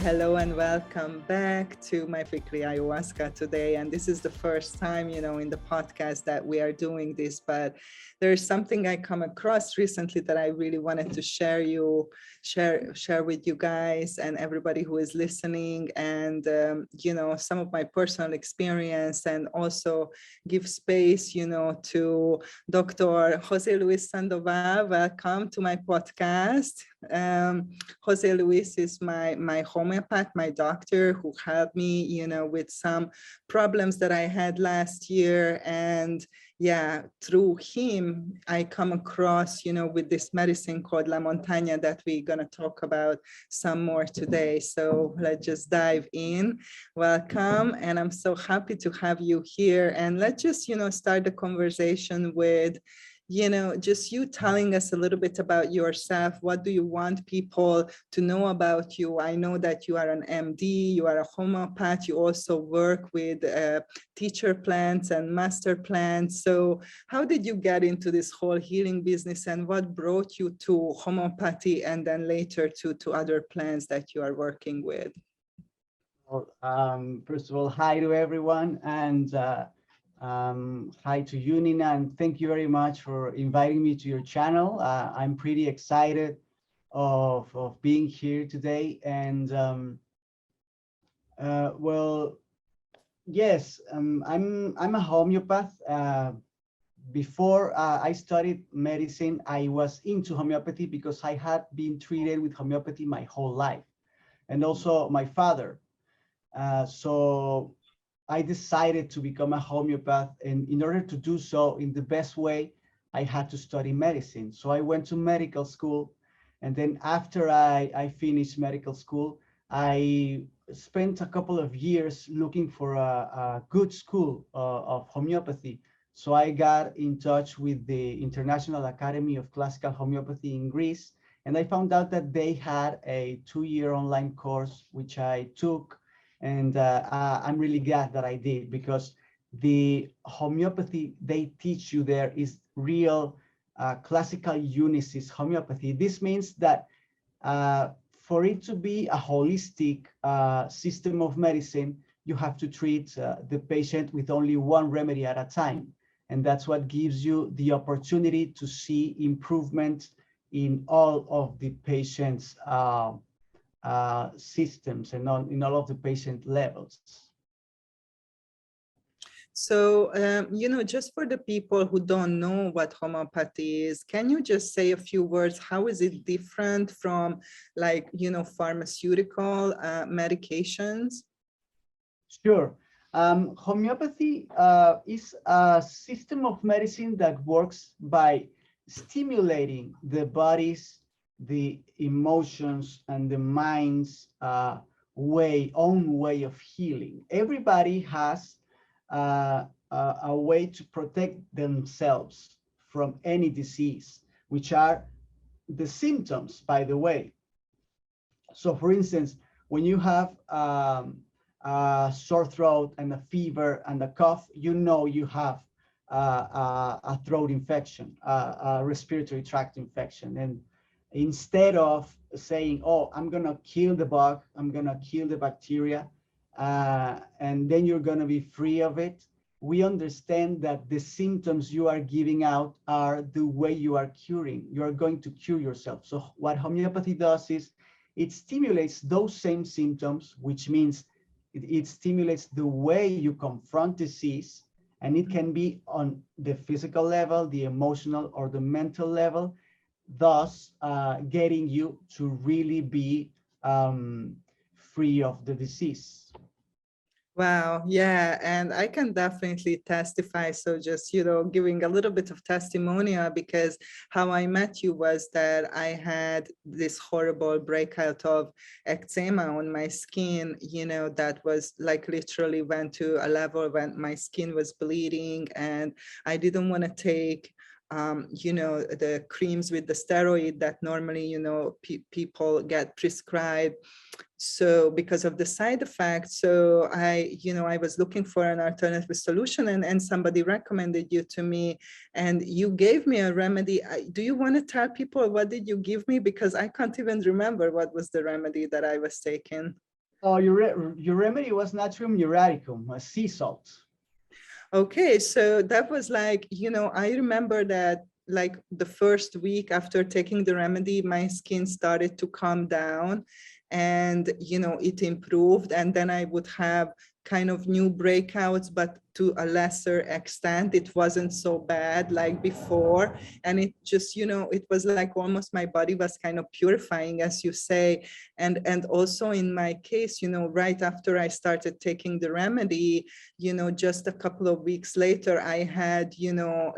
Hello and welcome back to my weekly Ayahuasca today. And this is the first time, in the podcast that we are doing this, but there's something I come across recently that I really wanted to share with you guys and everybody who is listening, and, some of my personal experience, and also give space, to Dr. Jose Luis Sandoval. Welcome to my podcast. Jose Luis is my homeopath, my doctor, who helped me, with some problems that I had last year. And yeah, through him, I come across, with this medicine called La Montaña that we're going to talk about some more today. So let's just dive in. Welcome. And I'm so happy to have you here. And let's just, start the conversation with just you telling us a little bit about yourself. What do you want people to know about you? I know that you are an MD, you are a homeopath, you also work with teacher plants and master plants. So how did you get into this whole healing business, and what brought you to homeopathy and then later to other plants that you are working with? Well, first of all, hi to everyone, and hi to you, Nina, and thank you very much for inviting me to your channel. I'm pretty excited of being here today. And well, yes, I'm a homeopath. Before I studied medicine, I was into homeopathy because I had been treated with homeopathy my whole life, and also my father. So I decided to become a homeopath, and in order to do so in the best way, I had to study medicine. So I went to medical school, and then after I finished medical school, I spent a couple of years looking for a good school of homeopathy. So I got in touch with the International Academy of Classical Homeopathy in Greece, and I found out that they had a 2-year online course, which I took. And I'm really glad that I did, because the homeopathy they teach you there is real classical unisys homeopathy. This means that for it to be a holistic system of medicine, you have to treat the patient with only one remedy at a time. And that's what gives you the opportunity to see improvement in all of the patient's systems and in all of the patient levels. So, just for the people who don't know what homeopathy is, can you just say a few words? How is it different from, like, pharmaceutical medications? Sure. Homeopathy is a system of medicine that works by stimulating the body's, the emotions, and the mind's own way of healing. Everybody has a way to protect themselves from any disease, which are the symptoms, by the way. So, for instance, when you have a sore throat and a fever and a cough, you know you have a throat infection, a respiratory tract infection. And instead of saying, oh, I'm going to kill the bug, I'm going to kill the bacteria, and then you're going to be free of it, we understand that the symptoms you are giving out are the way you are curing. You are going to cure yourself. So what homeopathy does is it stimulates those same symptoms, which means it stimulates the way you confront disease, and it can be on the physical level, the emotional, or the mental level, thus getting you to really be free of the disease. Wow, yeah, and I can definitely testify. So just, giving a little bit of testimonial, because how I met you was that I had this horrible breakout of eczema on my skin, that was like literally went to a level when my skin was bleeding, and I didn't want to take the creams with the steroid that normally, people get prescribed. So because of the side effects, so I was looking for an alternative solution, and somebody recommended you to me, and you gave me a remedy. Do you want to tell people what did you give me? Because I can't even remember what was the remedy that I was taking. Oh, your remedy was natrium muriaticum, sea salt. Okay, so that was like, I remember that like the first week after taking the remedy, my skin started to calm down, and it improved, and then I would have kind of new breakouts, but to a lesser extent. It wasn't so bad like before, and it just, it was like almost my body was kind of purifying, as you say. And also in my case, right after I started taking the remedy, just a couple of weeks later, I had,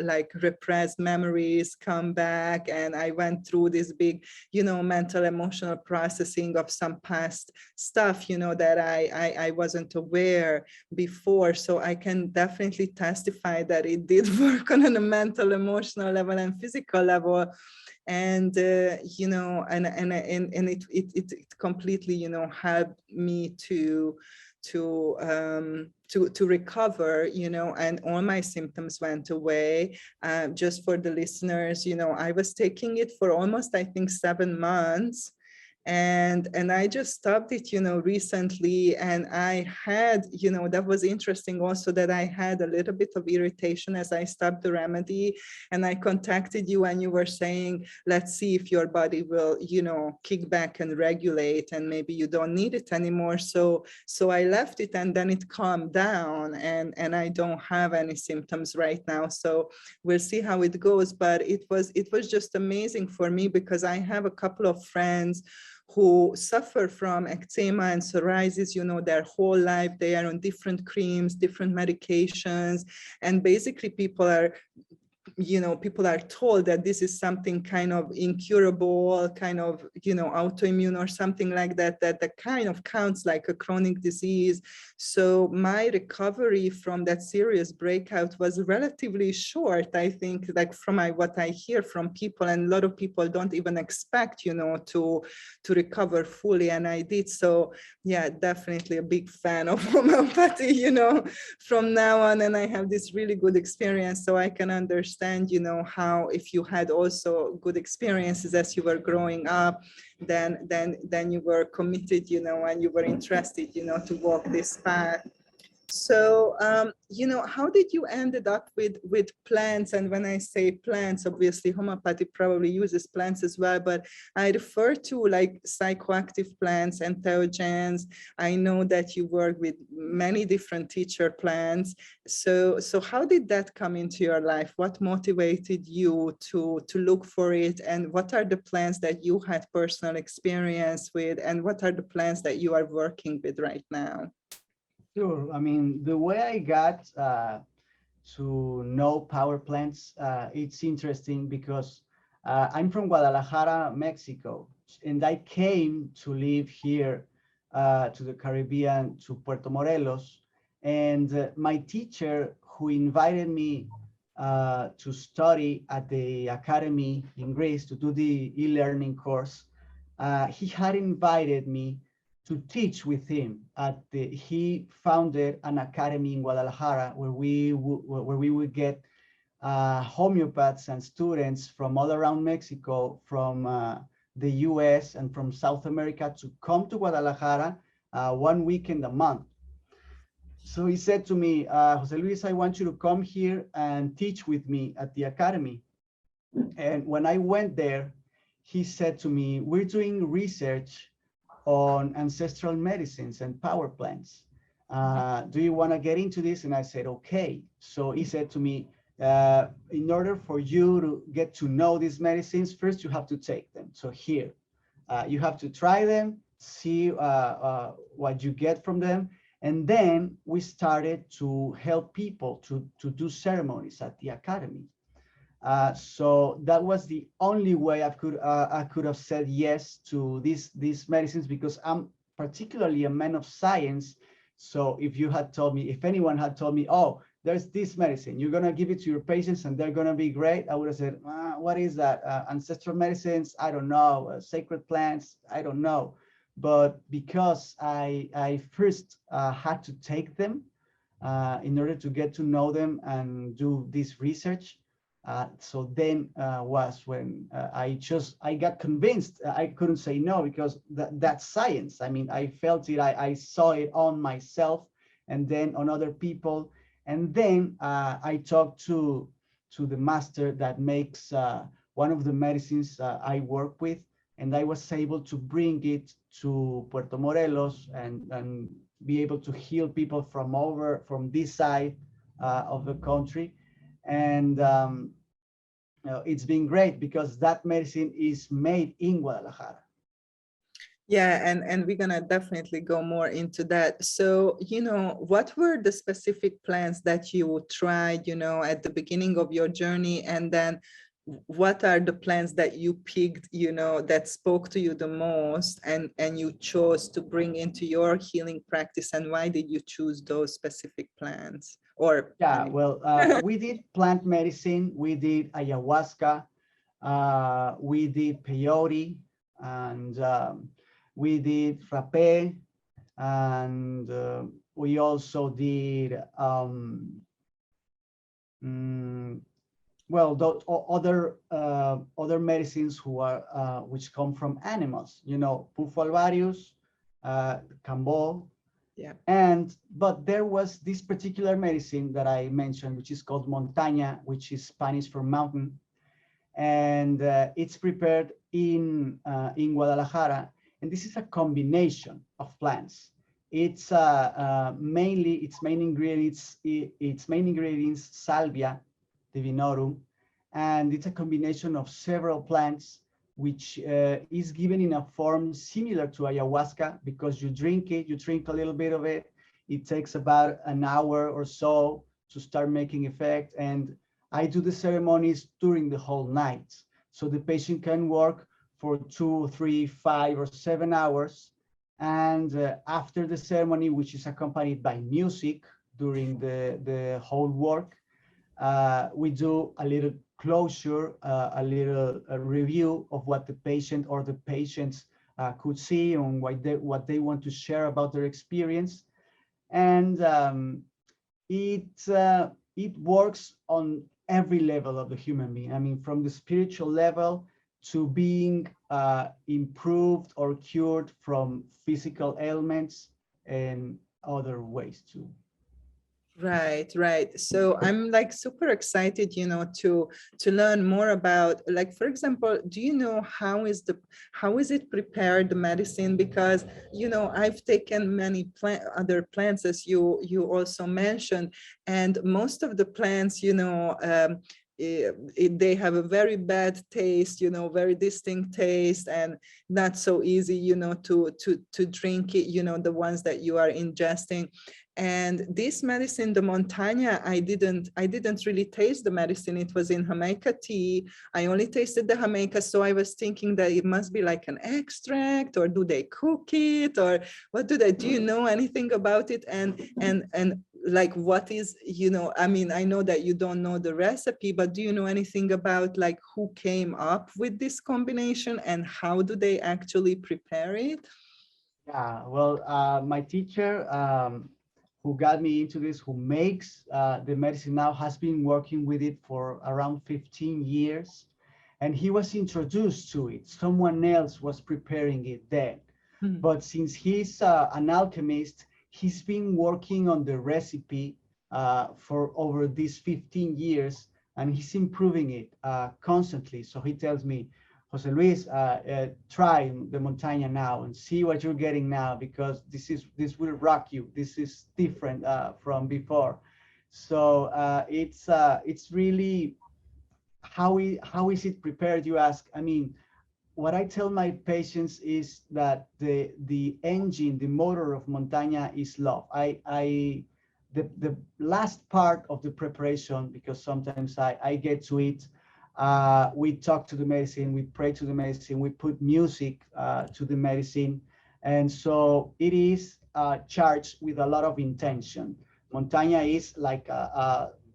like repressed memories come back, and I went through this big, mental emotional processing of some past stuff, that I wasn't aware before. So I can definitely testify that it did work on a mental, emotional level and physical level. And and it completely, helped me to recover, and all my symptoms went away. Just for the listeners, I was taking it for almost, I think, 7 months. And I just stopped it, recently. And I had, that was interesting also, that I had a little bit of irritation as I stopped the remedy. And I contacted you, and you were saying, let's see if your body will, kick back and regulate, and maybe you don't need it anymore. So I left it, and then it calmed down, and I don't have any symptoms right now. So we'll see how it goes. But it was just amazing for me, because I have a couple of friends who suffer from eczema and psoriasis, their whole life. They are on different creams, different medications, and basically people are told that this is something kind of incurable, kind of, autoimmune or something like that, that kind of counts like a chronic disease. So my recovery from that serious breakout was relatively short, I think, like from what I hear from people. And a lot of people don't even expect, to recover fully. And I did. So yeah, definitely a big fan of homeopathy, from now on. And I have this really good experience. So I can understand, how if you had also good experiences as you were growing up, then you were committed, and you were interested, to walk this path. So, how did you ended up with plants? And when I say plants, obviously homeopathy probably uses plants as well, but I refer to like psychoactive plants, entheogens. I know that you work with many different teacher plants. So how did that come into your life? What motivated you to look for it? And what are the plants that you had personal experience with? And what are the plants that you are working with right now? Sure. I mean, the way I got to know power plants, it's interesting because I'm from Guadalajara, Mexico, and I came to live here to the Caribbean, to Puerto Morelos. And my teacher, who invited me to study at the academy in Greece to do the e-learning course, he had invited me to teach with him he founded an academy in Guadalajara where we would get homeopaths and students from all around Mexico, from the US and from South America to come to Guadalajara 1 weekend a month. So he said to me, Jose Luis, I want you to come here and teach with me at the academy. And when I went there, he said to me, we're doing research on ancestral medicines and power plants. Do you want to get into this? And I said, okay. So he said to me, in order for you to get to know these medicines, first you have to take them. So here, you have to try them, see what you get from them. And then we started to help people to do ceremonies at the academy. So that was the only way I could have said yes to these medicines, because I'm particularly a man of science. So if anyone had told me, oh, there's this medicine. You're going to give it to your patients and they're going to be great. I would have said, what is that? Ancestral medicines? I don't know. Sacred plants? I don't know. But because I first had to take them in order to get to know them and do this research. So then was when I got convinced. I couldn't say no because that's science. I mean, I felt it, I saw it on myself and then on other people. And then I talked to the master that makes one of the medicines I work with, and I was able to bring it to Puerto Morelos and be able to heal people from this side of the country. And it's been great because that medicine is made in Guadalajara. Yeah, and we're gonna definitely go more into that. So, what were the specific plants that you tried, at the beginning of your journey, and then what are the plants that you picked, that spoke to you the most and you chose to bring into your healing practice, and why did you choose those specific plants? Or yeah, well, we did plant medicine, we did ayahuasca, we did peyote, and we did frappe, and we also did well, those other medicines which come from animals, Pufo alvarius, Cambo. Yeah. But there was this particular medicine that I mentioned, which is called montaña, which is Spanish for mountain, and it's prepared in Guadalajara. And this is a combination of plants. It's mainly its main ingredients salvia divinorum, and it's a combination of several plants, which is given in a form similar to ayahuasca, because you drink a little bit of it. It takes about an hour or so to start making effect, and I do the ceremonies during the whole night, so the patient can work for 2, 3, 5, or 7 hours. And after the ceremony, which is accompanied by music during the whole work, we do a little closure, a little review of what the patient or the patients could see and what they want to share about their experience. And it works on every level of the human being. I mean, from the spiritual level to being improved or cured from physical ailments and other ways too. Right. So I'm like super excited, to learn more about, like, for example, do you know how is it prepared, the medicine? Because, I've taken many other plants, as you also mentioned, and most of the plants, they have a very bad taste, very distinct taste, and not so easy, to drink it, the ones that you are ingesting. And this medicine, the montaña, I didn't really taste the medicine. It was in Jamaica tea. I only tasted the Jamaica, so I was thinking that it must be like an extract, or do they cook it, or what do they? Do you know anything about it? And like, what is, I mean, I know that you don't know the recipe, but do you know anything about, like, who came up with this combination and how do they actually prepare it? Yeah, well, my teacher, who got me into this, who makes the medicine now, has been working with it for around 15 years. And he was introduced to it. Someone else was preparing it then. Mm-hmm. But since he's an alchemist, he's been working on the recipe for over these 15 years, and he's improving it constantly. So he tells me, Jose Luis, try the montaña now and see what you're getting now, because this will rock you. This is different from before. So it's really, how is it prepared, you ask? I mean, what I tell my patients is that the engine, the motor of montaña is love. The last part of the preparation, because sometimes I get to it, we talk to the medicine, we pray to the medicine, we put music to the medicine. And so it is charged with a lot of intention. Montaña is like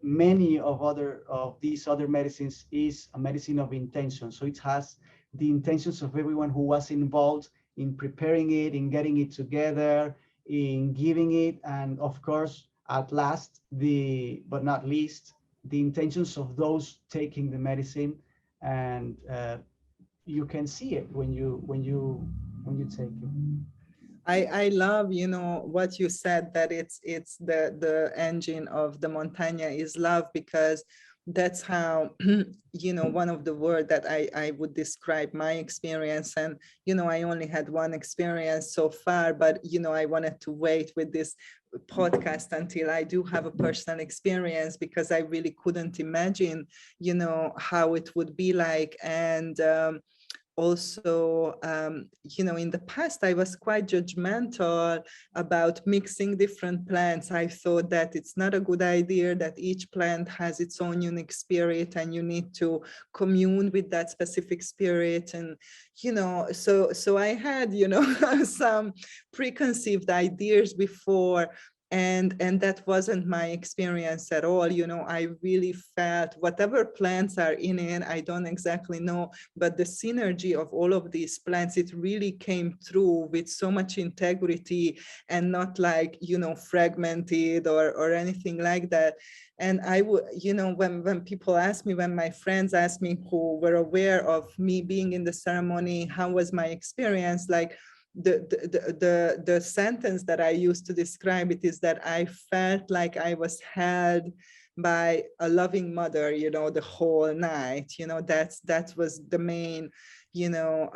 many of these other medicines is a medicine of intention. So it has the intentions of everyone who was involved in preparing it, in getting it together, in giving it, and of course, at last, but not least, the intentions of those taking the medicine, and you can see it when you take it. I love, you know, what you said, that it's the engine of the Montaña is love, because that's how, you know, one of the word that I would describe my experience. And, you know, I only had one experience so far, but, you know, I wanted to wait with this podcast until I do have a personal experience, because I really couldn't imagine, you know, how it would be like. And also, you know, in the past, I was quite judgmental about mixing different plants. I thought that it's not a good idea, that each plant has its own unique spirit and you need to commune with that specific spirit. And, you know, so I had, you know, some preconceived ideas before. And that wasn't my experience at all. You know, I really felt whatever plants are in it, I don't exactly know, but the synergy of all of these plants, it really came through with so much integrity, and not like, you know, fragmented or anything like that. And I would, you know, when people ask me, when my friends ask me who were aware of me being in the ceremony, how was my experience, like, the sentence that I used to describe it is that I felt like I was held by a loving mother, you know, the whole night. You know, that was the main, you know,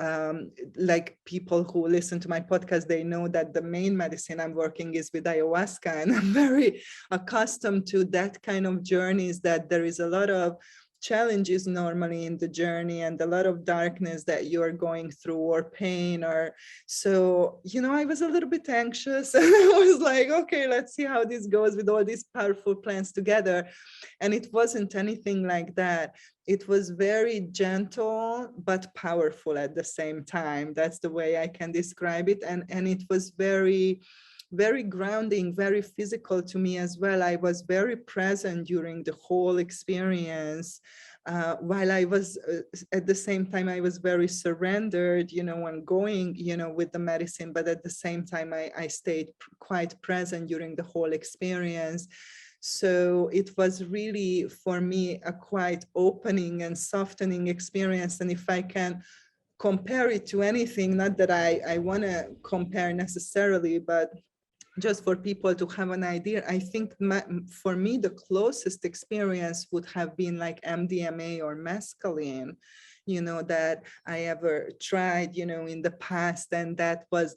like, people who listen to my podcast, they know that the main medicine I'm working is with ayahuasca, and I'm very accustomed to that kind of journeys, that there is a lot of challenges normally in the journey, and a lot of darkness that you're going through, or pain, or so, you know, I was a little bit anxious. And I was like, okay, let's see how this goes with all these powerful plants together. And it wasn't anything like that. It was very gentle but powerful at the same time. That's the way I can describe it. And it was very grounding, very physical to me as well. I was very present during the whole experience. While I was, at the same time, I was very surrendered, you know, when going, you know, with the medicine, but at the same time, I stayed quite present during the whole experience. So it was really, for me, a quite opening and softening experience. And if I can compare it to anything, not that I want to compare necessarily, but just for people to have an idea, I think for me, the closest experience would have been like MDMA or mescaline, you know, that I ever tried, you know, in the past. And that was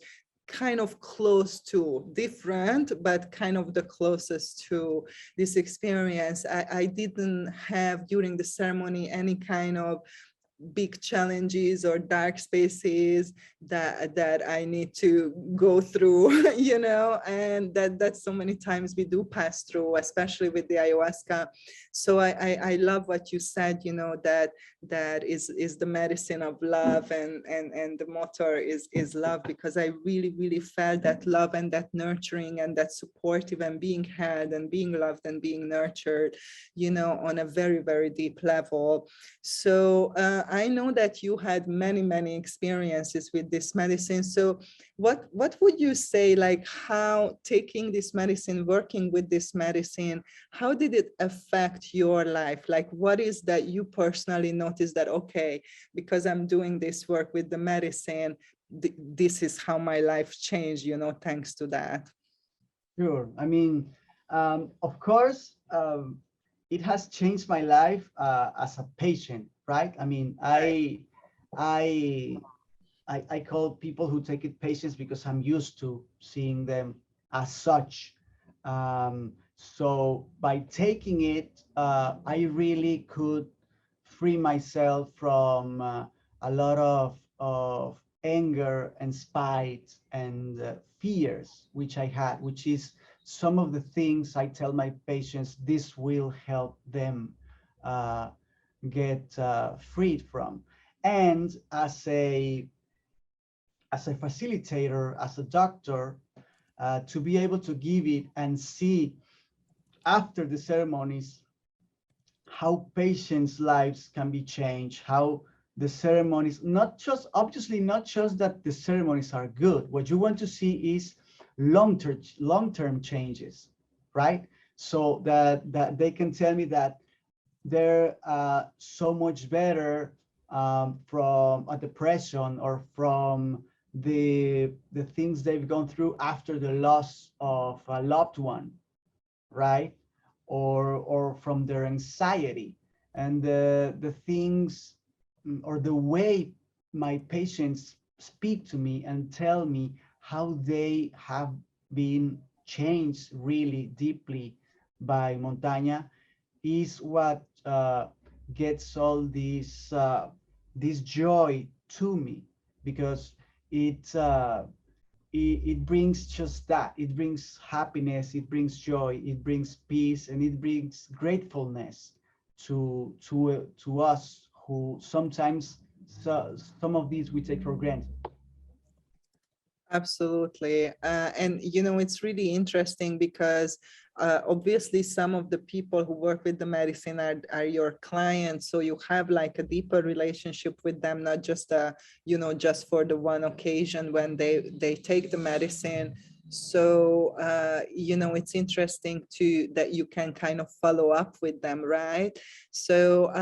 kind of close to, different, but kind of the closest to this experience. I didn't have during the ceremony any kind of big challenges or dark spaces that I need to go through, you know, and that so many times we do pass through, especially with the ayahuasca. So I love what you said, you know, that is the medicine of love, and the motto is love, because I really felt that love and that nurturing and that supportive and being held and being loved and being nurtured, you know, on a very deep level. So I know that you had many experiences with this medicine. So what would you say, like, how taking this medicine, working with this medicine, how did it affect your life? Like, what is that you personally noticed that, okay, because I'm doing this work with the medicine, this is how my life changed, you know, thanks to that? Sure. I mean, of course, it has changed my life as a patient, right? I mean, Right. I, I call people who take it patients because I'm used to seeing them as such. So by taking it, I really could free myself from a lot of anger and spite and fears which I had, which is some of the things I tell my patients this will help them uh, get freed from. And as a facilitator, as a doctor, to be able to give it and see after the ceremonies, how patients' lives can be changed, how the ceremonies, not just, obviously not just that the ceremonies are good. What you want to see is long-term changes, right? So that they can tell me that they're so much better from a depression or from the things they've gone through after the loss of a loved one, right? Or from their anxiety and the things or the way my patients speak to me and tell me how they have been changed really deeply by Montaña is what gets all this joy to me, because it it brings just that. It brings happiness, it brings joy, it brings peace, and it brings gratefulness to us who sometimes, some of these we take for granted. Absolutely. And, it's really interesting because obviously some of the people who work with the medicine are your clients. So you have like a deeper relationship with them, not just, just for the one occasion when they take the medicine. So, it's interesting that you can kind of follow up with them, right? So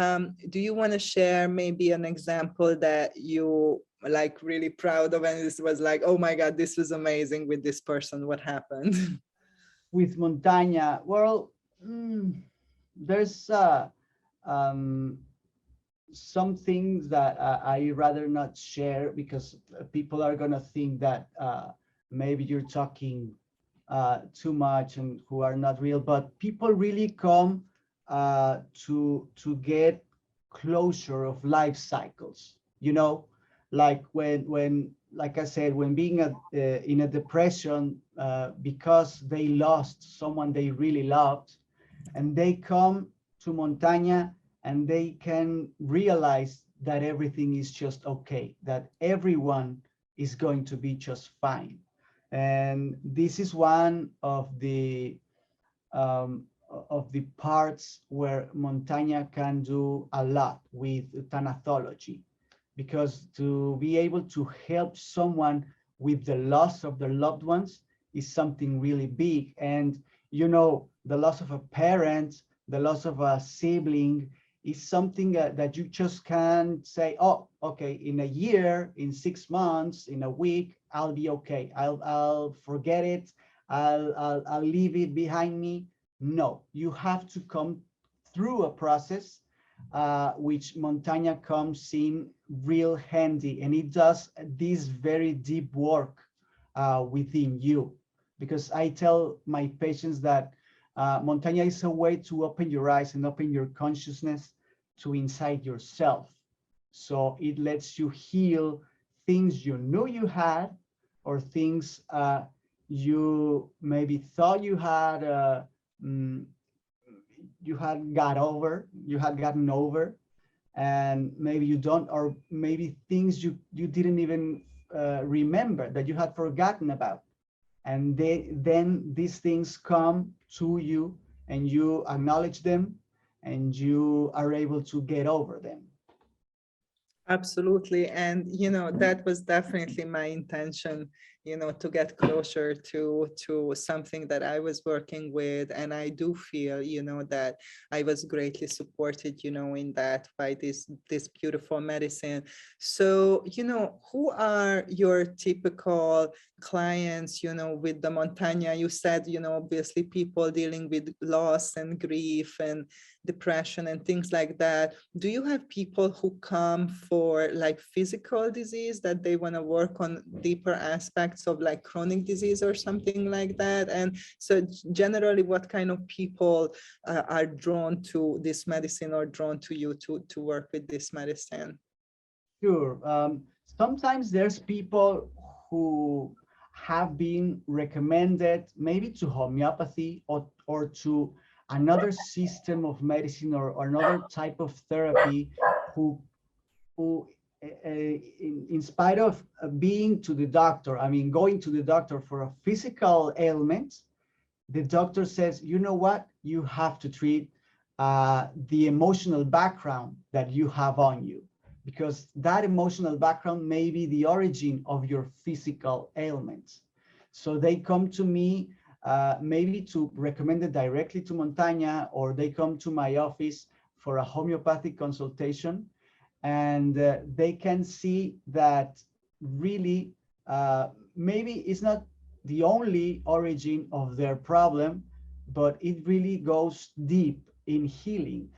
do you want to share maybe an example that you like really proud of, and this was like, oh my God, this was amazing with this person, what happened? With Montaña, well, there's um, some things that I rather not share, because people are gonna think that maybe you're talking too much and who are not real. But people really come to get closure of life cycles. Like when like I said, when being in a depression because they lost someone they really loved, and they come to Montaña and they can realize that everything is just okay, that everyone is going to be just fine. And this is one um, of the parts where Montaña can do a lot with thanatology, because to be able to help someone with the loss of their loved ones is something really big. And the loss of a parent, the loss of a sibling is something that you just can't say, oh, okay, in a year, in 6 months, in a week, I'll be okay. I'll forget it. I'll leave it behind me. No, you have to come through a process which Montaña comes in real handy, and it does this very deep work within you. Because I tell my patients that Montaña is a way to open your eyes and open your consciousness to inside yourself. So it lets you heal things you knew you had, or things you maybe thought you had you had gotten over, and maybe you don't, or maybe things you didn't even remember, that you had forgotten about. And then these things come to you, and you acknowledge them, and you are able to get over them. Absolutely. And, that was definitely my intention, to get closer to something that I was working with. And I do feel, that I was greatly supported, in that by this beautiful medicine. So, who are your typical clients, with the Montaña? You said, obviously people dealing with loss and grief and depression and things like that. Do you have people who come for like physical disease, that they want to work on deeper aspects of like chronic disease or something like that? And so generally, what kind of people are drawn to this medicine, or drawn to you to work with this medicine? Sure. Sometimes there's people who have been recommended maybe to homeopathy, or to another system of medicine, or another type of therapy, who in spite of being to the doctor, I mean, going to the doctor for a physical ailment, the doctor says, you know what, you have to treat the emotional background that you have on you, because that emotional background may be the origin of your physical ailments. So they come to me maybe to recommend it directly to Montaña, or they come to my office for a homeopathic consultation, and they can see that really maybe it's not the only origin of their problem, but it really goes deep in healing.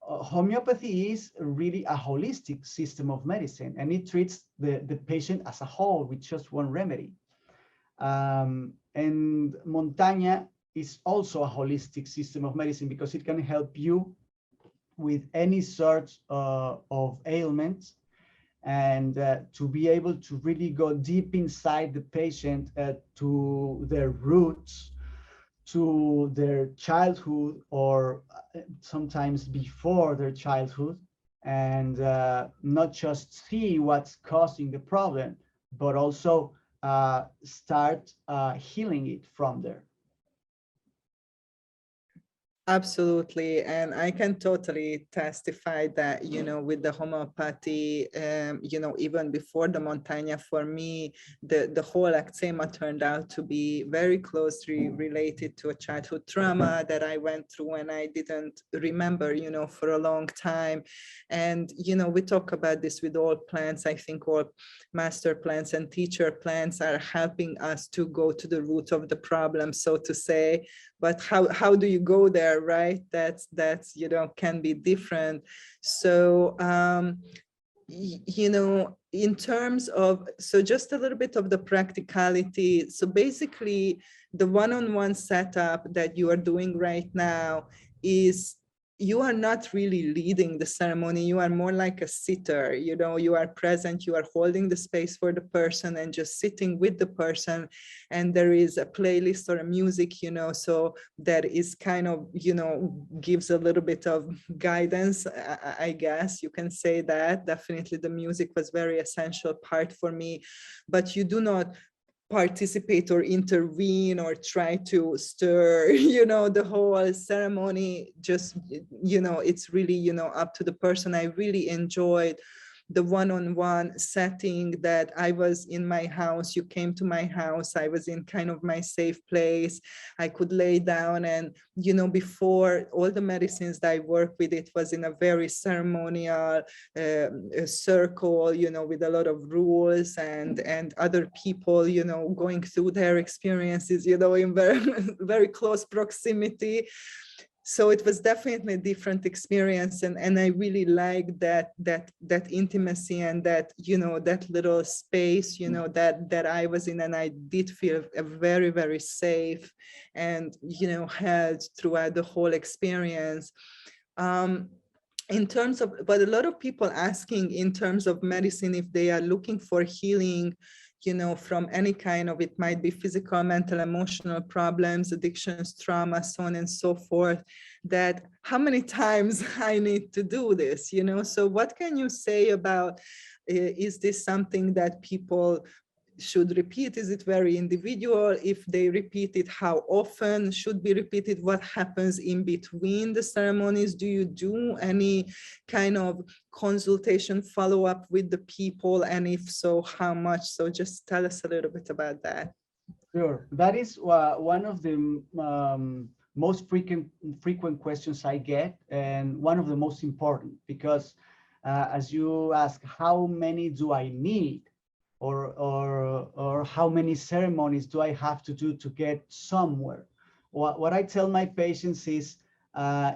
Homeopathy is really a holistic system of medicine, and it treats the patient as a whole with just one remedy. And Montaña is also a holistic system of medicine because it can help you with any sort of ailments, and to be able to really go deep inside the patient to their roots, to their childhood, or sometimes before their childhood, and not just see what's causing the problem, but also start healing it from there. Absolutely. And I can totally testify that, with the homeopathy, even before the Montaña, for me, the whole eczema turned out to be very closely related to a childhood trauma that I went through and I didn't remember, for a long time. And, we talk about this with all plants. I think all master plants and teacher plants are helping us to go to the root of the problem, so to say. But how do you go there, right? That's can be different. So in terms of, so just a little bit of the practicality. So basically the one-on-one setup that you are doing right now is, you are not really leading the ceremony. You are more like a sitter. You are present, you are holding the space for the person and just sitting with the person. And there is a playlist or a music, so that is kind of, gives a little bit of guidance. I guess you can say that. Definitely the music was very essential part for me, but you do not participate or intervene or try to stir, the whole ceremony. Just, it's really, up to the person. I really enjoyed the one-on-one setting that I was in my house. You came to my house. I was in kind of my safe place. I could lay down, and, before all the medicines that I work with, it was in a very ceremonial circle, with a lot of rules and other people, going through their experiences, in very, very close proximity. So it was definitely a different experience, and I really like that intimacy and that, that little space, that I was in, and I did feel very, very safe and, held throughout the whole experience. In terms of, but a lot of people asking in terms of medicine, if they are looking for healing, from any kind of, it might be physical, mental, emotional problems, addictions, trauma, so on and so forth, that how many times I need to do this, So what can you say about, is this something that people should repeat? Is it very individual? If they repeat it, how often should be repeated? What happens in between the ceremonies? Do you do any kind of consultation follow-up with the people? And if so, how much? So just tell us a little bit about that. Sure. That is one of the most frequent questions I get, and one of the most important, because as you ask, how many do I need? Or how many ceremonies do I have to do to get somewhere? What I tell my patients is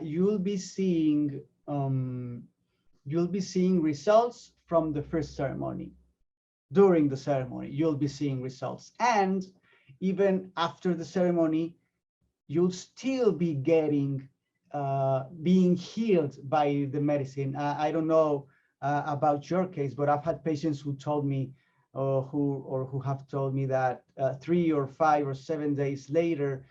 you'll be seeing results from the first ceremony. During the ceremony, you'll be seeing results, and even after the ceremony, you'll still be being healed by the medicine. I don't know about your case, but I've had patients who told me, who have told me that 3 or 5 or 7 days later,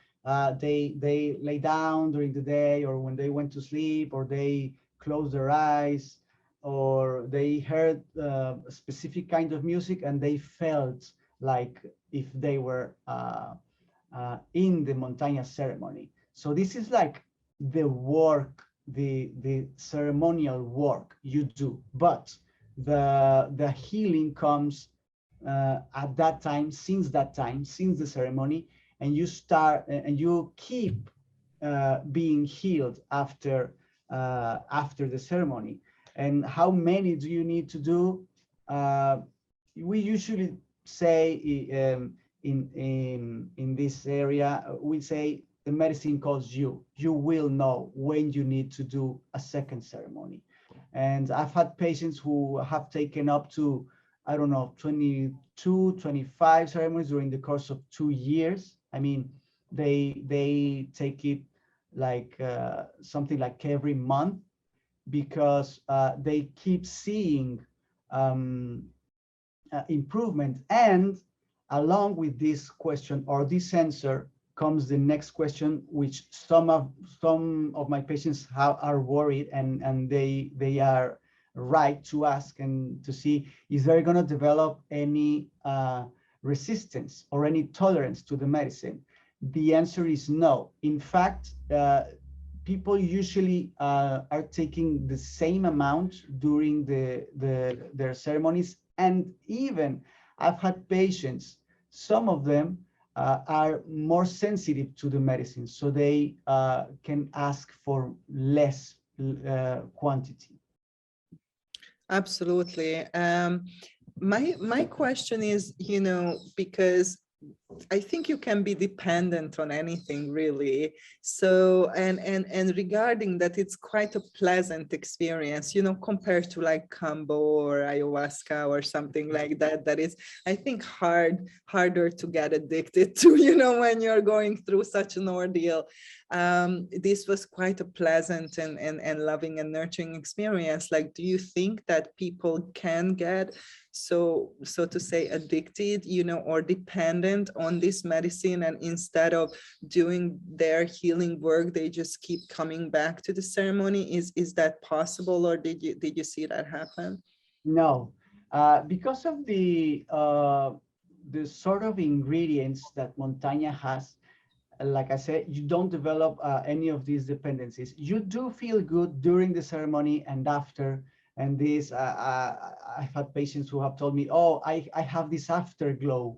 they lay down during the day, or when they went to sleep, or they closed their eyes, or they heard a specific kind of music, and they felt like if they were in the montaña ceremony. So this is like the work, the ceremonial work you do, but the healing comes at that time, since the ceremony, and you start and you keep being healed after the ceremony. And how many do you need to do? We usually say in this area, we say the medicine calls you. You will know when you need to do a second ceremony. And I've had patients who have taken up to, I don't know, 22, 25 ceremonies during the course of 2 years. I mean, they take it like something like every month, because they keep seeing improvement. And along with this question or this answer comes the next question, which some of my patients are worried, and they are right to ask and to see, is there going to develop any resistance or any tolerance to the medicine? The answer is no. In fact, people usually are taking the same amount during their ceremonies. And even I've had patients, some of them are more sensitive to the medicine, so they can ask for less quantity. Absolutely. My question is, because I think you can be dependent on anything, really. So, and regarding that, it's quite a pleasant experience, compared to like Kambo or ayahuasca or something like that. That is, I think, harder to get addicted to, when you're going through such an ordeal. This was quite a pleasant and loving and nurturing experience. Like, do you think that people can get so to say addicted, or dependent on this medicine, and instead of doing their healing work, they just keep coming back to the ceremony? Is that possible, or did you see that happen? No, because of the sort of ingredients that montaña has. Like I said, you don't develop any of these dependencies. You do feel good during the ceremony and after. And this, I've had patients who have told me, "Oh, I have this afterglow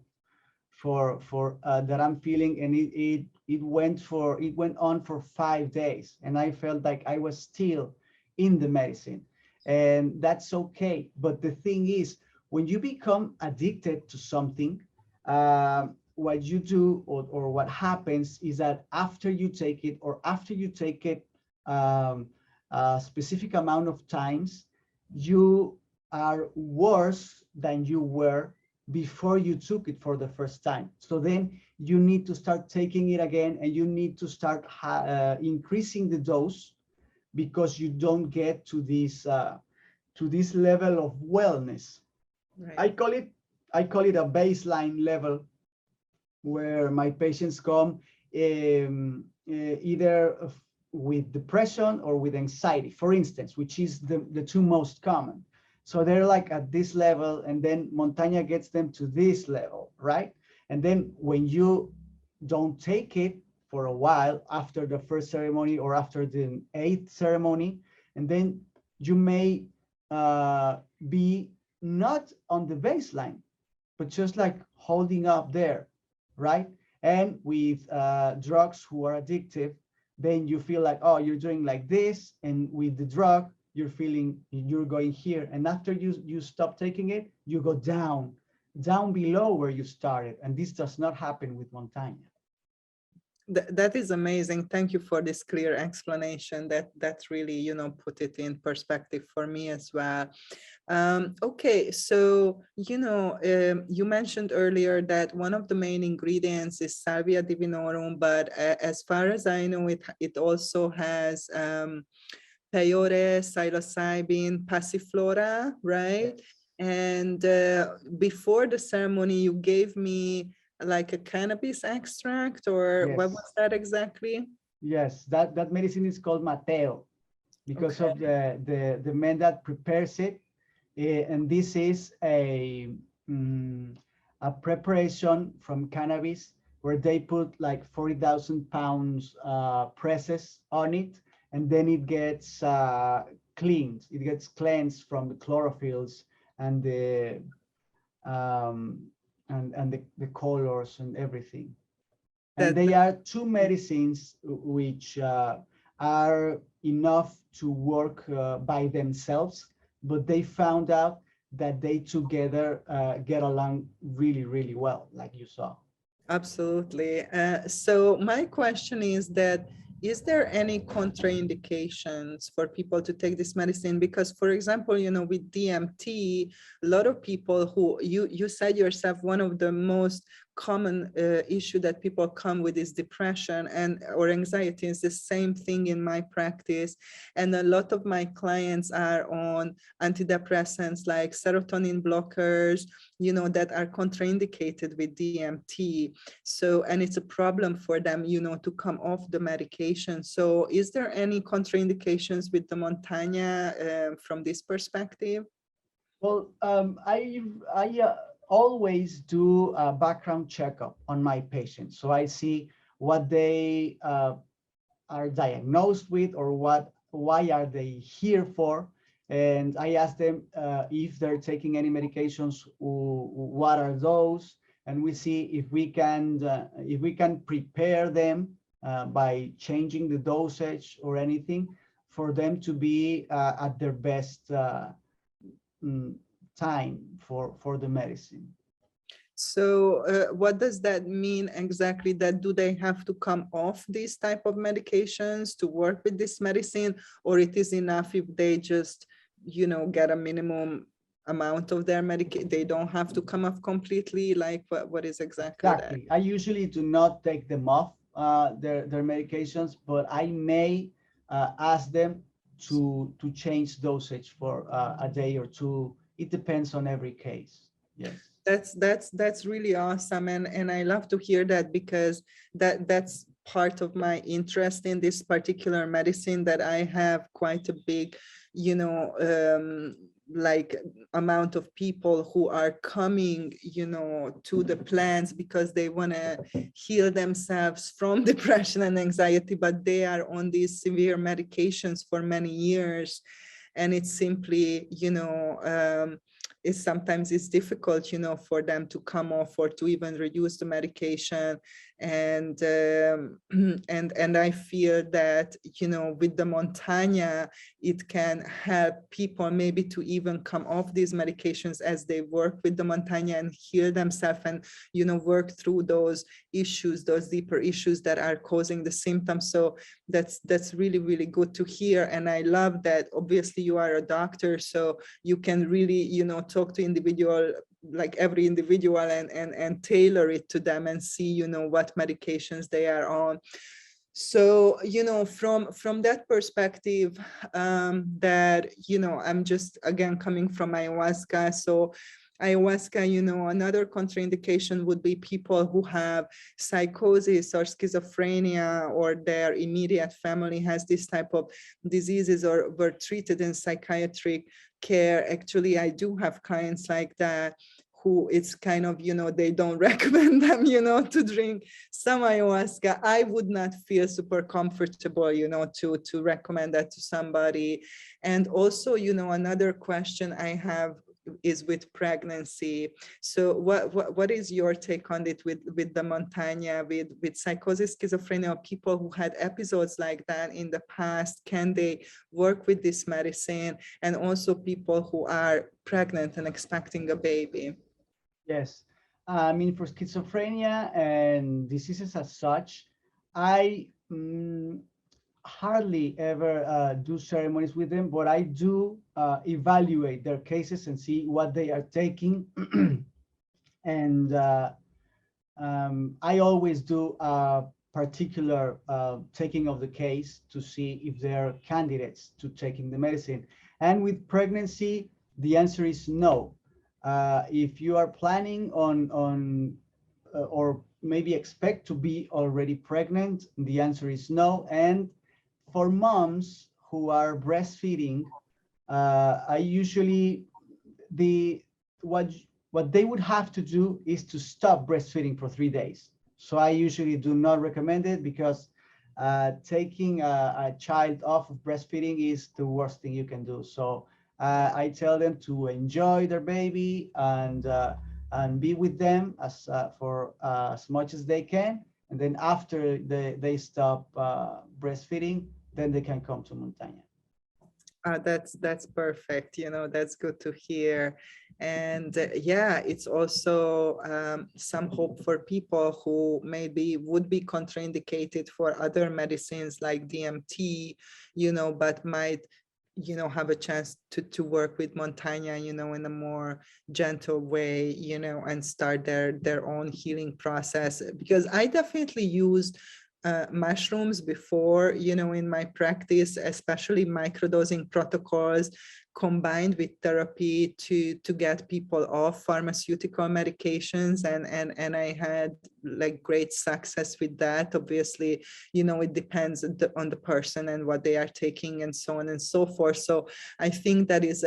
for that I'm feeling," and it went on for 5 days, and I felt like I was still in the medicine, and that's okay. But the thing is, when you become addicted to something, what you do or what happens is that after you take it, or after you take it a specific amount of times, you are worse than you were before you took it for the first time. So then you need to start taking it again, and you need to start increasing the dose, because you don't get to this level of wellness. Right. I call it a baseline level, where my patients come either with depression or with anxiety, for instance, which is the two most common. So they're like at this level, and then montaña gets them to this level, right? And then when you don't take it for a while, after the first ceremony or after the 8th ceremony, and then you may be not on the baseline, but just like holding up there, right? And with drugs who are addictive, then you feel like, oh, you're doing like this, and with the drug, you're going here, and after you stop taking it, you go down below where you started, and this does not happen with montaña. That is amazing. Thank you for this clear explanation. That really, put it in perspective for me as well. Okay, so, you mentioned earlier that one of the main ingredients is Salvia divinorum, but as far as I know, it also has peyote, psilocybin, passiflora, right? Yes. And before the ceremony, you gave me like a cannabis extract, or Yes. what was that exactly? Yes, that medicine is called Mateo, because Okay. of the man that prepares it. And this is a preparation from cannabis where they put like 40,000 pounds presses on it, and then it gets cleaned. It gets cleansed from the chlorophylls and the um, the colors and everything. And That they are two medicines which are enough to work by themselves, but they found out that they together get along really, really well, like you saw. Absolutely. So my question is that, is there any contraindications for people to take this medicine? Because, for example, with DMT, a lot of people who you said yourself, one of the most common issue that people come with is depression and or anxiety. Is the same thing in my practice, and a lot of my clients are on antidepressants like serotonin blockers, that are contraindicated with DMT. So, and it's a problem for them, to come off the medication. So is there any contraindications with the Montagna from this perspective? Well, I always do a background checkup on my patients, so I see what they are diagnosed with, or why are they here for, and I ask them if they're taking any medications, what are those, and we see if we can prepare them by changing the dosage or anything for them to be at their best time for the medicine. So what does that mean exactly? That do they have to come off these type of medications to work with this medicine, or it is enough if they just, get a minimum amount of their medication? They don't have to come off completely? Like what is exactly that? Exactly. I usually do not take them off their medications, but I may ask them to change dosage for a day or two. It depends on every case. Yes. That's really awesome, and I love to hear that, because that's part of my interest in this particular medicine, that I have quite a big, like amount of people who are coming, to the plants because they want to heal themselves from depression and anxiety, but they are on these severe medications for many years, and it's simply, sometimes it's difficult, for them to come off or to even reduce the medication. And and I feel that, with the Montagna, it can help people maybe to even come off these medications as they work with the Montagna and heal themselves, and, work through those issues, those deeper issues that are causing the symptoms. So that's really, really good to hear. And I love that obviously you are a doctor, so you can really, talk to individual, like every individual, and tailor it to them and see, what medications they are on. So, from that perspective, that, I'm just again coming from ayahuasca. So ayahuasca, another contraindication would be people who have psychosis or schizophrenia, or their immediate family has this type of diseases, or were treated in psychiatric care. Actually, I do have clients like that, who it's kind of, they don't recommend them, to drink some ayahuasca. I would not feel super comfortable, to recommend that to somebody. And also, another question I have is with pregnancy. So what is your take on it with the Montagna, with psychosis, schizophrenia, people who had episodes like that in the past? Can they work with this medicine? And also people who are pregnant and expecting a baby. Yes. I mean, for schizophrenia and diseases as such, I hardly ever do ceremonies with them, but I do evaluate their cases and see what they are taking. And I always do a particular taking of the case to see if they're candidates to taking the medicine. And with pregnancy, the answer is no. If you are planning on or maybe expect to be already pregnant, the answer is no. And for moms who are breastfeeding, I usually the what they would have to do is to stop breastfeeding for 3 days. So I usually do not recommend it because taking a child off of breastfeeding is the worst thing you can do. So I tell them to enjoy their baby and be with them for as much as they can. And then after they stop breastfeeding, then they can come to Montaña. That's perfect. That's good to hear. And yeah, it's also some hope for people who maybe would be contraindicated for other medicines like DMT, but might, have a chance to work with Montaña, in a more gentle way, and start their own healing process. Because I definitely used mushrooms before, in my practice, especially microdosing protocols combined with therapy to get people off pharmaceutical medications. And I had like great success with that. Obviously, it depends on the person and what they are taking and so on and so forth. So I think that is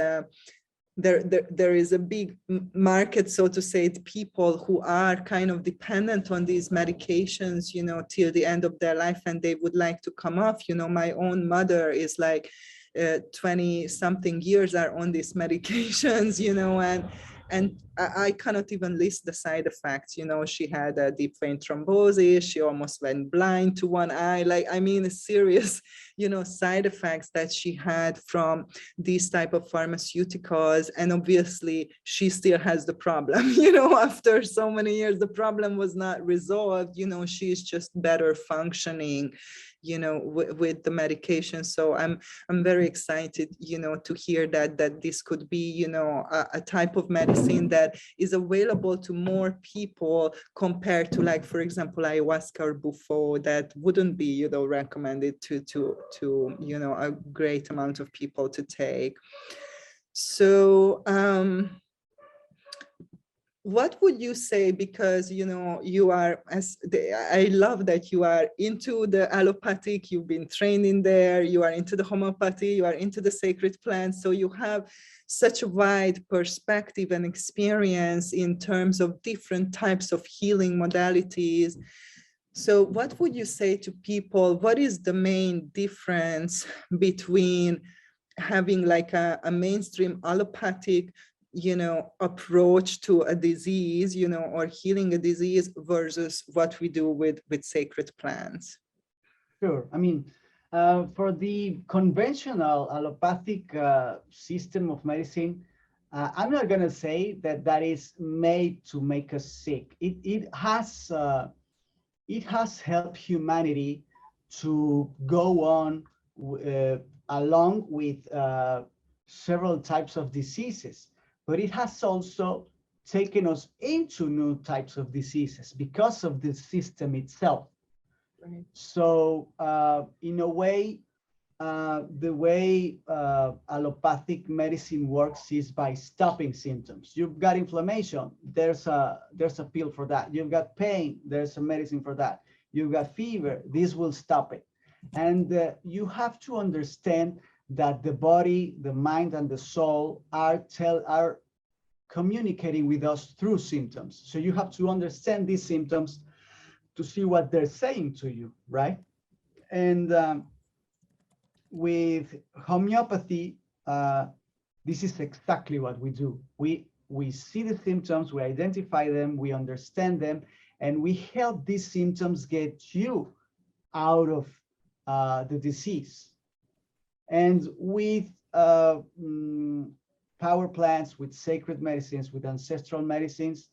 there is a big market, so to say, people who are kind of dependent on these medications, till the end of their life, and they would like to come off. My own mother is like 20 something years are on these medications, and I cannot even list the side effects. She had a deep vein thrombosis. She almost went blind to one eye. Like, I mean, serious, side effects that she had from these type of pharmaceuticals. And obviously, she still has the problem. After so many years, the problem was not resolved. She's just better functioning, with the medication. So I'm very excited, to hear that this could be, a type of medicine that is available to more people compared to, like, for example, ayahuasca or bufo that wouldn't be, recommended to a great amount of people to take. So what would you say, because you are, I love that you are into the allopathic, you've been trained in there, you are into the homeopathy, you are into the sacred plants, so you have such a wide perspective and experience in terms of different types of healing modalities. So what would you say to people? What is the main difference between having like a mainstream allopathic approach to a disease, or healing a disease, versus what we do with sacred plants? Sure. I mean, for the conventional allopathic system of medicine, I'm not going to say that is made to make us sick. It has helped humanity to go on along with several types of diseases, but it has also taken us into new types of diseases because of the system itself. Right. So in a way, the way allopathic medicine works is by stopping symptoms. You've got inflammation, there's a pill for that. You've got pain, there's a medicine for that. You've got fever, this will stop it. And you have to understand that the body, the mind, and the soul are communicating with us through symptoms. So you have to understand these symptoms to see what they're saying to you, right? And with homeopathy, this is exactly what we do. We see the symptoms, we identify them, we understand them, and we help these symptoms get you out of the disease. And with power plants, with sacred medicines, with ancestral medicines,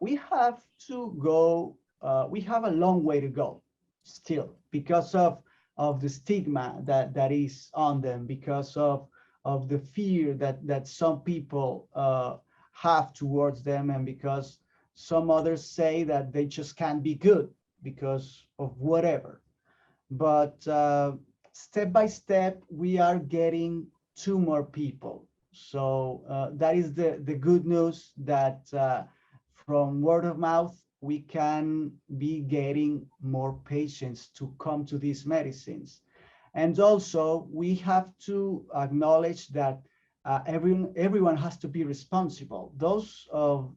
we have to go, we have a long way to go still, because of the stigma that is on them, because of the fear that some people have towards them, and because some others say that they just can't be good because of whatever. But step by step, we are getting to more people. So that is the good news, that from word of mouth, we can be getting more patients to come to these medicines. And also, we have to acknowledge that everyone has to be responsible. Those of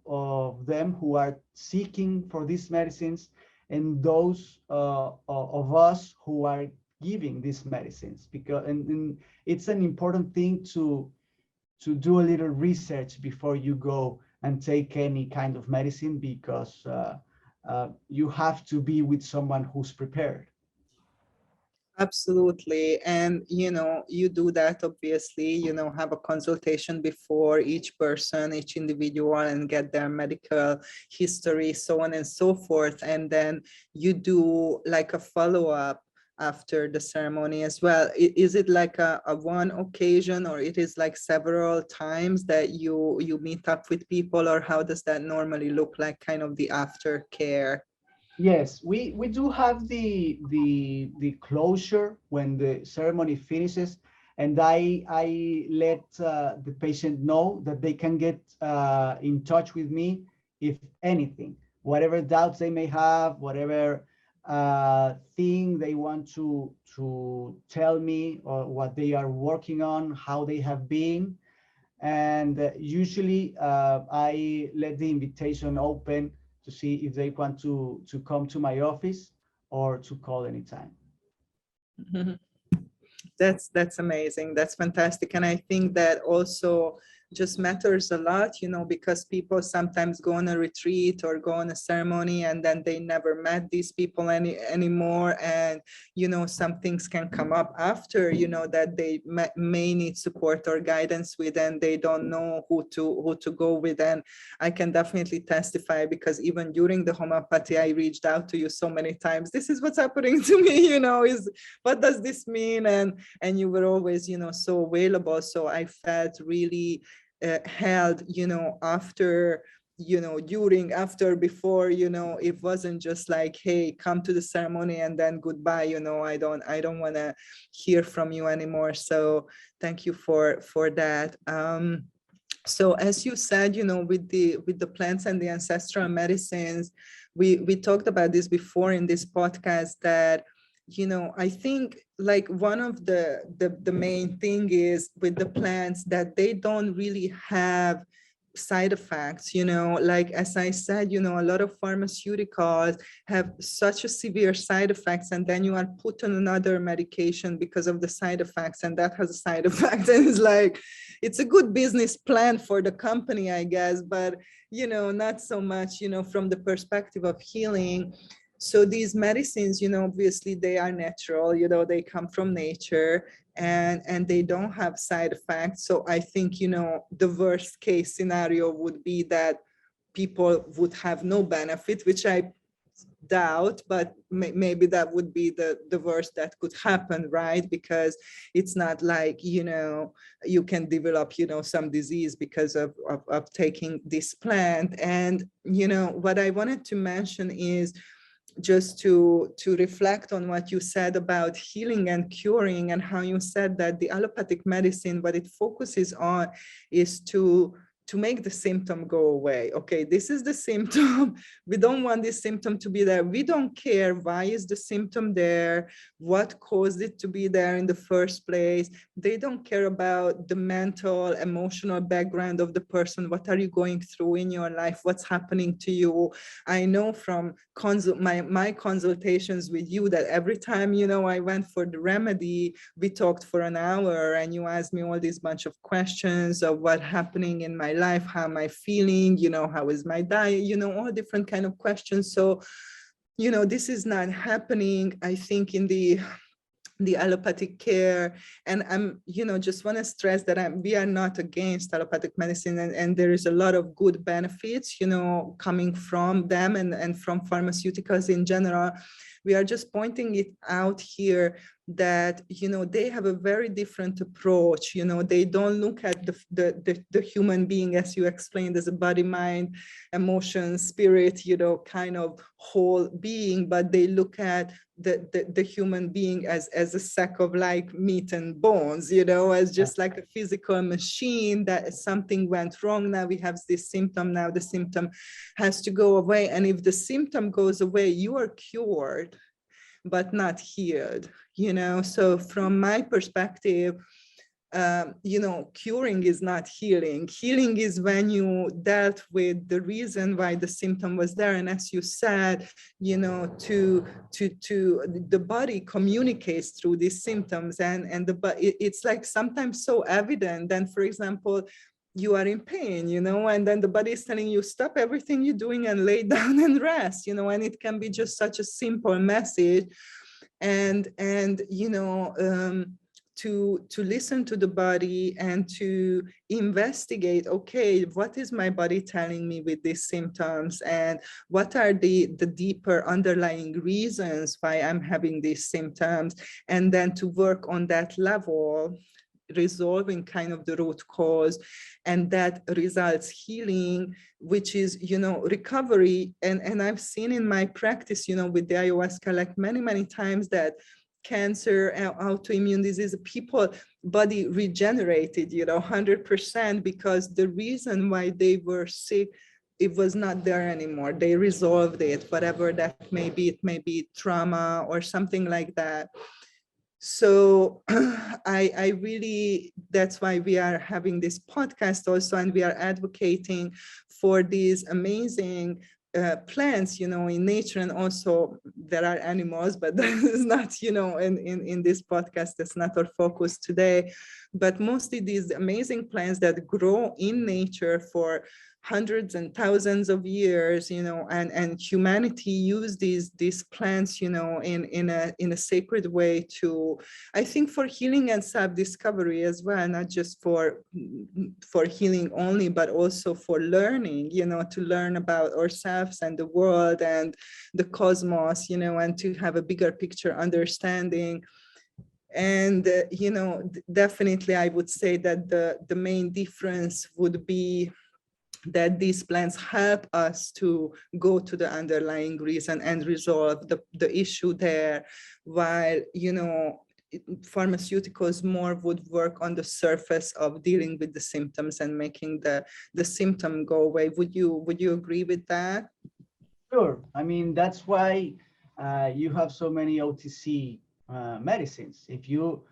them who are seeking for these medicines, and those of us who are giving these medicines, because and it's an important thing to do a little research before you go and take any kind of medicine, because you have to be with someone who's prepared. Absolutely. And, you do that, obviously, have a consultation before each person, each individual, and get their medical history, so on and so forth. And then you do like a follow-up after the ceremony as well. Is it like a one occasion, or it is like several times that you meet up with people, or how does that normally look like, kind of the aftercare? Yes, we do have the closure when the ceremony finishes, and I let the patient know that they can get in touch with me if anything, whatever doubts they may have, whatever thing they want to tell me, or what they are working on, how they have been. And usually I let the invitation open to see if they want to come to my office or to call anytime. That's amazing. That's fantastic. And I think that also just matters a lot, because people sometimes go on a retreat or go on a ceremony and then they never met these people anymore. And, some things can come up after, that they may need support or guidance with, and they don't know who to go with. And I can definitely testify, because even during the homeopathy, I reached out to you so many times. This is what's happening to me, is what does this mean? And you were always, so available. So I felt really held, after, during, after, before, it wasn't just like, hey, come to the ceremony and then goodbye, I don't want to hear from you anymore. So thank you for that. So as you said, with the plants and the ancestral medicines, we talked about this before in this podcast, that I think like one of the main thing is with the plants that they don't really have side effects, like as I said, a lot of pharmaceuticals have such a severe side effects, and then you are put on another medication because of the side effects, and that has a side effect. And it's like, it's a good business plan for the company, I guess, but not so much, from the perspective of healing. So these medicines, obviously they are natural, they come from nature, and they don't have side effects. So I think, the worst case scenario would be that people would have no benefit, which I doubt, but maybe that would be the worst that could happen, right? Because it's not like, you can develop, some disease because of taking this plant. And, what I wanted to mention is, just to reflect on what you said about healing and curing, and how you said that the allopathic medicine, what it focuses on is to make the symptom go away. Okay, this is the symptom. We don't want this symptom to be there. We don't care why is the symptom there, what caused it to be there in the first place. They don't care about the mental, emotional background of the person. What are you going through in your life? What's happening to you? I know from my consultations with you that every time, I went for the remedy, we talked for an hour, and you asked me all these bunch of questions of what's happening in my life, how am I feeling, how is my diet, all different kind of questions. So, this is not happening, I think, in the allopathic care. And I'm, just want to stress that we are not against allopathic medicine, and there is a lot of good benefits, coming from them, and from pharmaceuticals in general. We are just pointing it out here that, they have a very different approach. They don't look at the human being, as you explained, as a body, mind, emotion, spirit, kind of whole being, but they look at the human being as a sack of like meat and bones, as just like a physical machine, that something went wrong. Now we have this symptom. Now the symptom has to go away. And if the symptom goes away, you are cured, but not healed, So from my perspective, curing is not healing. Healing is when you dealt with the reason why the symptom was there. And as you said, the body communicates through these symptoms, and it's like sometimes so evident. Then, for example, you are in pain, and then the body is telling you, stop everything you're doing and lay down and rest, and it can be just such a simple message. And to listen to the body and to investigate, okay, what is my body telling me with these symptoms, and what are the deeper underlying reasons why I'm having these symptoms, and then to work on that level, resolving kind of the root cause, and that results healing, which is recovery. And I've seen in my practice with the ayahuasca, like many times, that cancer, autoimmune disease, people body regenerated 100%, because the reason why they were sick, it was not there anymore. They resolved it, whatever that may be. It may be trauma or something like that. So I really, that's why we are having this podcast also, and we are advocating for these amazing plants, in nature. And also there are animals, but that is not, in this podcast, that's not our focus today. But mostly these amazing plants that grow in nature for hundreds and thousands of years, and humanity use these plants, in a sacred way to, I think, for healing and self-discovery as well, not just for healing only, but also for learning, to learn about ourselves and the world and the cosmos, and to have a bigger picture understanding. And definitely I would say that the main difference would be that these plants help us to go to the underlying reason and resolve the issue there, while pharmaceuticals more would work on the surface of dealing with the symptoms and making the symptom go away. Would you agree with that? Sure. I mean, that's why you have so many OTC medicines. If you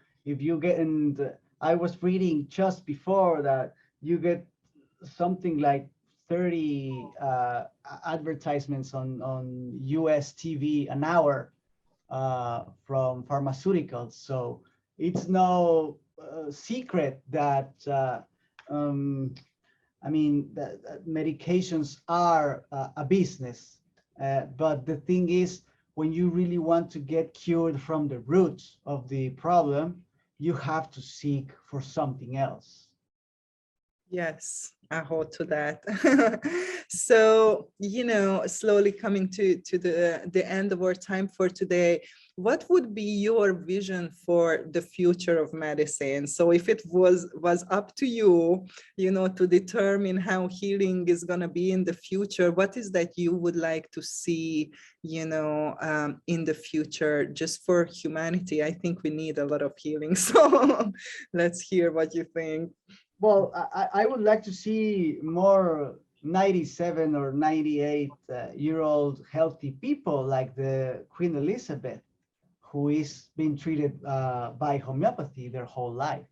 get in I was reading just before that you get something like 30 advertisements on US TV an hour from pharmaceuticals. So it's no secret that I mean, that medications are a business. But the thing is, when you really want to get cured from the roots of the problem, you have to seek for something else. Yes, I hold to that. So, slowly coming to the end of our time for today, what would be your vision for the future of medicine? So if it was up to you, to determine how healing is going to be in the future, what is that you would like to see, in the future, just for humanity? I think we need a lot of healing. So let's hear what you think. Well, I would like to see more 97 or 98-year-old healthy people like the Queen Elizabeth, who is being treated by homeopathy their whole life.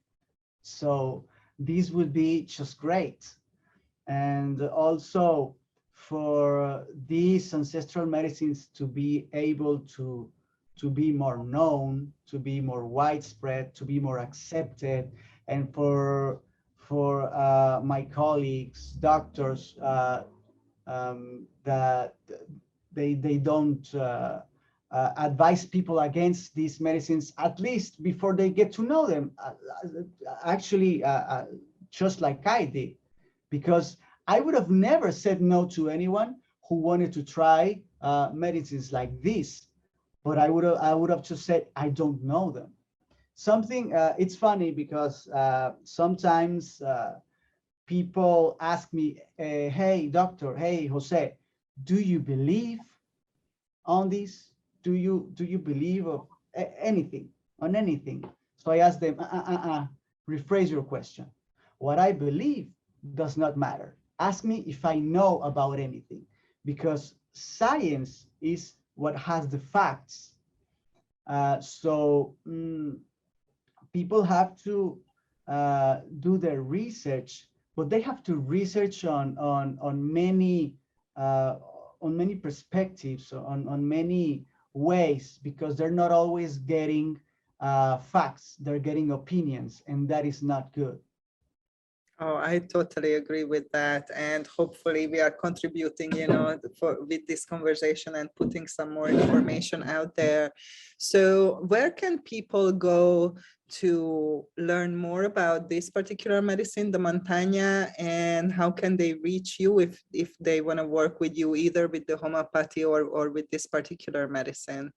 So this would be just great. And also for these ancestral medicines to be able to be more known, to be more widespread, to be more accepted, and for my colleagues, doctors, that they don't advise people against these medicines, at least before they get to know them. Actually, just like I did, because I would have never said no to anyone who wanted to try medicines like this, but I would have just said I don't know them. Something, it's funny because sometimes people ask me, hey doctor, hey Jose, do you believe on this? Do you believe of anything, on anything? So I ask them, rephrase your question. What I believe does not matter. Ask me if I know about anything, because science is what has the facts. So people have to do their research, but they have to research uh, on many perspectives, on many ways, because they're not always getting facts, they're getting opinions, and that is not good. Oh, I totally agree with that. And hopefully we are contributing, with this conversation and putting some more information out there. So where can people go to learn more about this particular medicine, the montaña, and how can they reach you if they want to work with you, either with the homeopathy or with this particular medicine?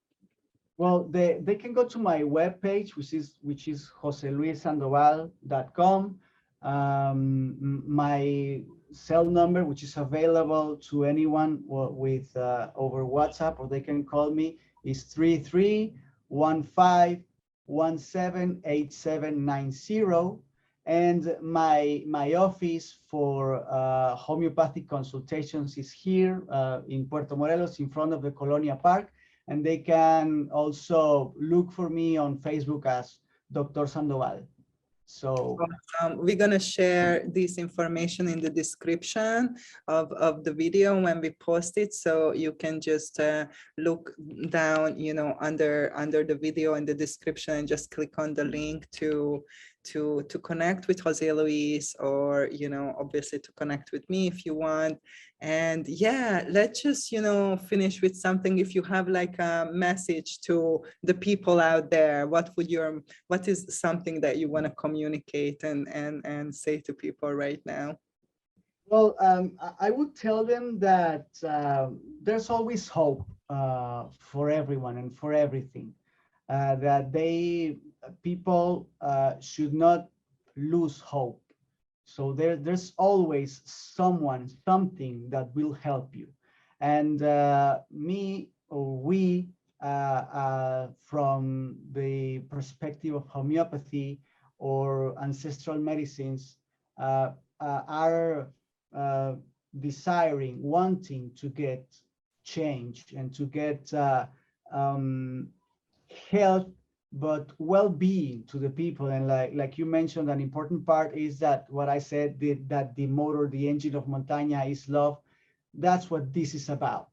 Well, they can go to my webpage, which is joseluissandoval.com. My cell number, which is available to anyone with over WhatsApp, or they can call me, is 3315178790. And my office for homeopathic consultations is here in Puerto Morelos, in front of the Colonia Park. And they can also look for me on Facebook as Dr. Sandoval. So we're going to share this information in the description of the video when we post it, so you can just look down, under the video in the description, and just click on the link to connect with Jose Luis, or obviously to connect with me if you want. And yeah, let's just finish with something. If you have like a message to the people out there, what is something that you want to communicate and say to people right now? well, I would tell them that there's always hope for everyone and for everything. That people should not lose hope. So there's always someone, something that will help you. And me, or we, from the perspective of homeopathy or ancestral medicines, are desiring, wanting to get change and to get health, but well-being to the people. And like you mentioned, an important part is that what I said, that the motor, the engine of montaña is love. That's what this is about.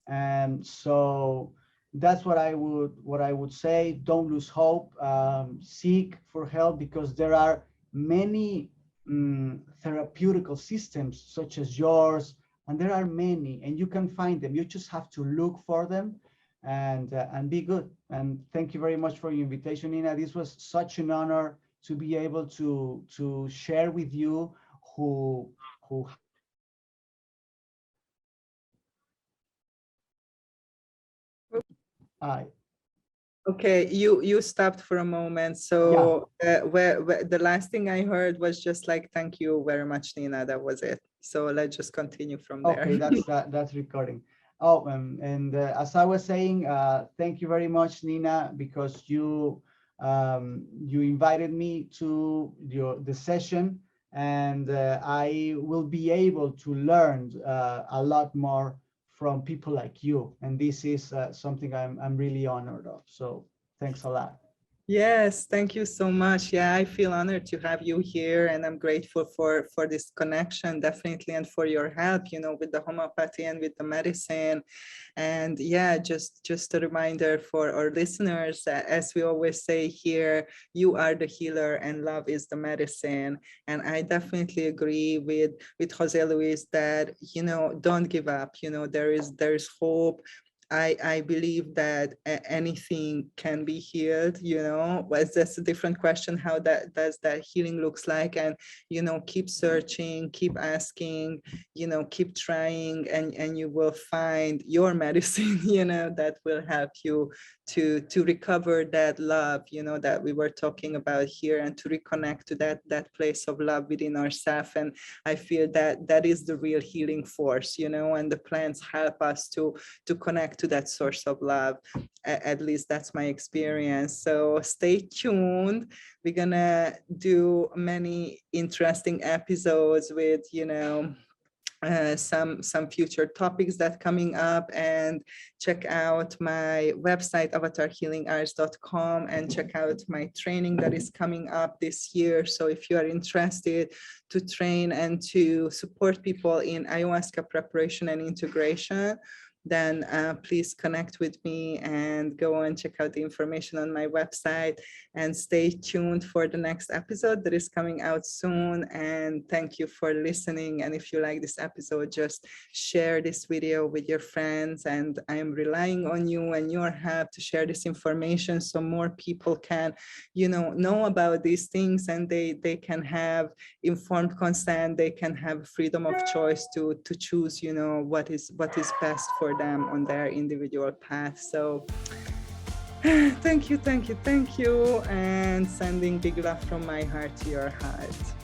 And so that's what I would say. Don't lose hope. Seek for help, because there are many therapeutical systems such as yours, and there are many, and you can find them. You just have to look for them and be good. And thank you very much for your invitation, Nina. This was such an honor to be able to share with you who I Okay, you stopped for a moment. So where the last thing I heard was just like, thank you very much, Nina. That was it. So let's just continue from there. Okay, that's recording. Oh, and as I was saying, thank you very much, Nina, because you invited me to the session, and I will be able to learn a lot more from people like you. And this is something I'm really honored of. So thanks a lot. Yes, thank you so much. Yeah, I feel honored to have you here, and I'm grateful for this connection, definitely, and for your help, with the homeopathy and with the medicine. And yeah, just a reminder for our listeners that, as we always say here, you are the healer and love is the medicine. And I definitely agree with Jose Luis that, don't give up. There is hope. I believe that anything can be healed, but that's a different question, how does that healing looks like. And, keep searching, keep asking, keep trying, and you will find your medicine, that will help you to recover that love, that we were talking about here, and to reconnect to that place of love within ourselves. And I feel that is the real healing force, and the plants help us to connect to that source of love. At least that's my experience. So stay tuned. We're gonna do many interesting episodes with, some future topics that coming up, and check out my website avatarhealinghours.com, and check out my training that is coming up this year. So if you are interested to train and to support people in ayahuasca preparation and integration, then please connect with me and go and check out the information on my website, and stay tuned for the next episode that is coming out soon. And thank you for listening. And if you like this episode, just share this video with your friends. And I am relying on you and your help to share this information so more people can, know about these things, and they can have informed consent. They can have freedom of choice to choose, what is best for them on their individual path. So thank you, and sending big love from my heart to your heart.